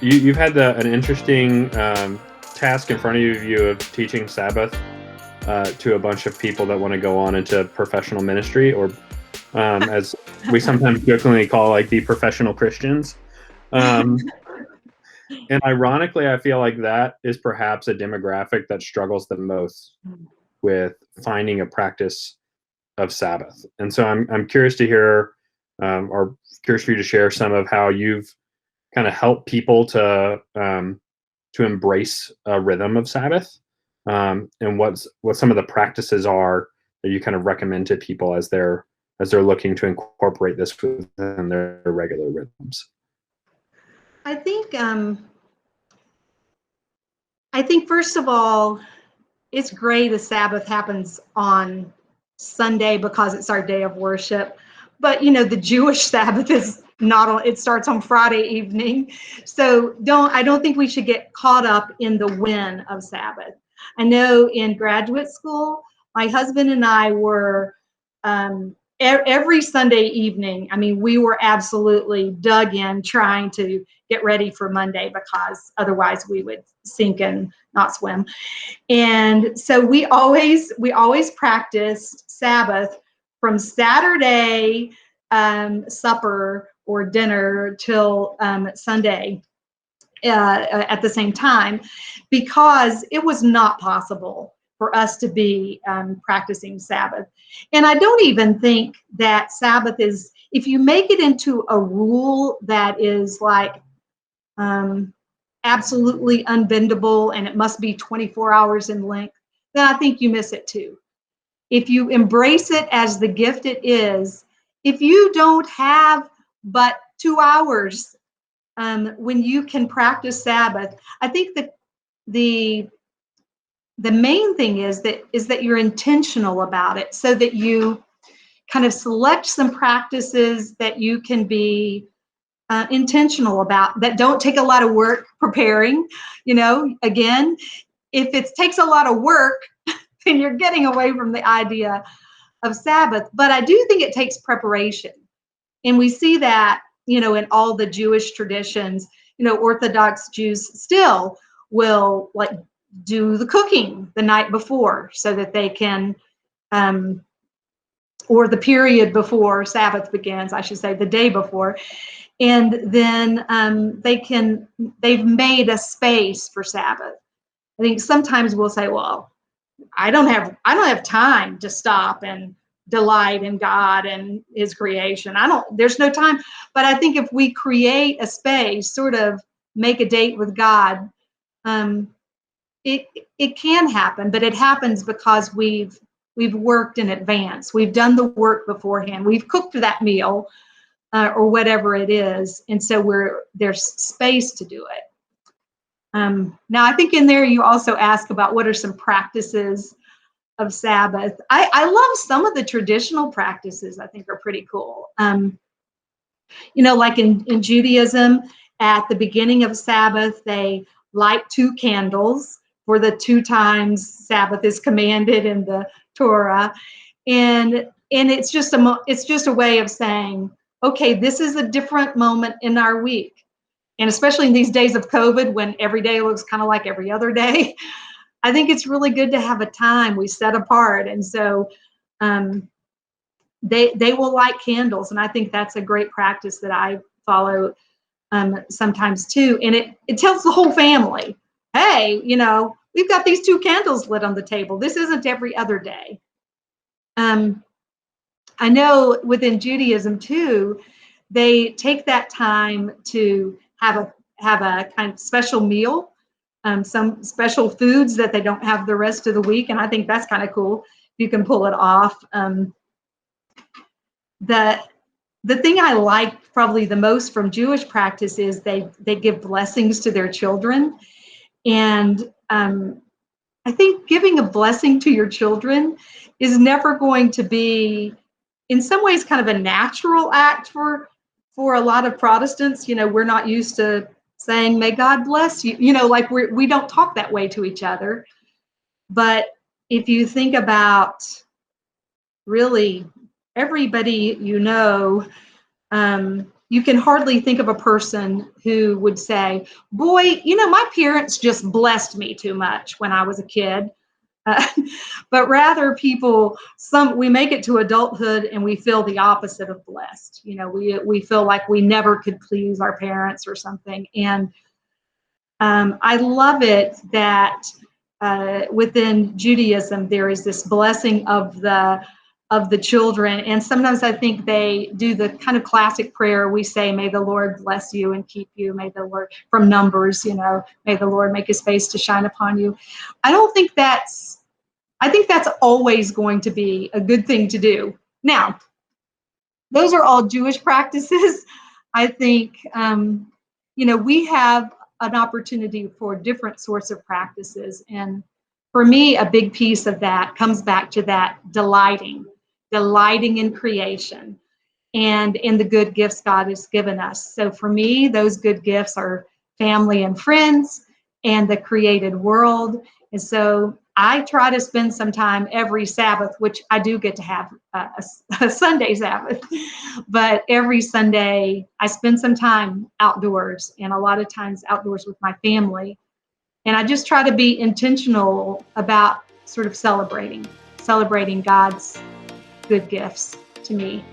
you've had an interesting task in front of you of teaching Sabbath to a bunch of people that want to go on into professional ministry, or as we sometimes jokingly call, like, the professional Christians. Um, and ironically, I feel like that is perhaps a demographic that struggles the most with finding a practice of Sabbath. And so I'm curious to hear, or curious for you to share some of how you've kind of helped people to embrace a rhythm of Sabbath, and what some of the practices are that you kind of recommend to people as they're looking to incorporate this within their regular rhythms. I think first of all, it's great the Sabbath happens on Sunday because it's our day of worship. But the Jewish Sabbath is not on, it starts on Friday evening. So I don't think we should get caught up in the when of Sabbath. I know in graduate school, my husband and I were every Sunday evening. I mean, we were absolutely dug in trying to get ready for Monday because otherwise we would sink and not swim. And so we always practiced Sabbath from Saturday supper or dinner till Sunday at the same time, because it was not possible for us to be practicing Sabbath. And I don't even think that Sabbath is, if you make it into a rule that is like absolutely unbendable and it must be 24 hours in length, then I think you miss it too. If you embrace it as the gift it is, if you don't have but 2 hours when you can practice Sabbath, I think that the main thing is that you're intentional about it, so that you kind of select some practices that you can be intentional about, that don't take a lot of work preparing. Again, if it takes a lot of work, then you're getting away from the idea of Sabbath. But I do think it takes preparation. And we see that, in all the Jewish traditions. Orthodox Jews still will like do the cooking the night before so that they can, or the period before Sabbath begins, I should say, the day before. And then they've made a space for Sabbath. I think sometimes we'll say, well, I don't have time to stop and delight in God and his creation. There's no time. But I think if we create a space, sort of make a date with God, it can happen, but it happens because we've worked in advance. We've done the work beforehand. We've cooked that meal or whatever it is. And so there's space to do it. Now, I think in there you also ask about what are some practices of Sabbath. I love some of the traditional practices. I think are pretty cool. Like in Judaism, at the beginning of Sabbath, they light 2 candles for the 2 times Sabbath is commanded in the Torah, and it's just a way of saying, okay, this is a different moment in our week. And especially in these days of COVID, when every day looks kind of like every other day, I think it's really good to have a time we set apart. And so they will light candles, and I think that's a great practice that I follow sometimes too. And it tells the whole family, hey, we've got these 2 candles lit on the table. This isn't every other day. I know within Judaism too, they take that time to have a kind of special meal, some special foods that they don't have the rest of the week, and I think that's kind of cool. You can pull it off. The thing I like probably the most from Jewish practice is they give blessings to their children, and I think giving a blessing to your children is never going to be, in some ways, kind of a natural act for a lot of Protestants. We're not used to saying, may God bless you, like we don't talk that way to each other. But if you think about really everybody, you can hardly think of a person who would say, boy, my parents just blessed me too much when I was a kid. Uh, but rather we make it to adulthood and we feel the opposite of blessed. We feel like we never could please our parents or something. And I love it that within Judaism there is this blessing of the children, and sometimes I think they do the kind of classic prayer we say, may the Lord bless you and keep you, may the Lord, from Numbers, may the Lord make his face to shine upon you. I think that's always going to be a good thing to do. Now, those are all Jewish practices. I think, we have an opportunity for different sorts of practices. And for me, a big piece of that comes back to that delighting in creation and in the good gifts God has given us. So for me, those good gifts are family and friends and the created world. And so I try to spend some time every Sabbath, which I do get to have a Sunday Sabbath, but every Sunday I spend some time outdoors, and a lot of times outdoors with my family. And I just try to be intentional about sort of celebrating God's good gifts to me.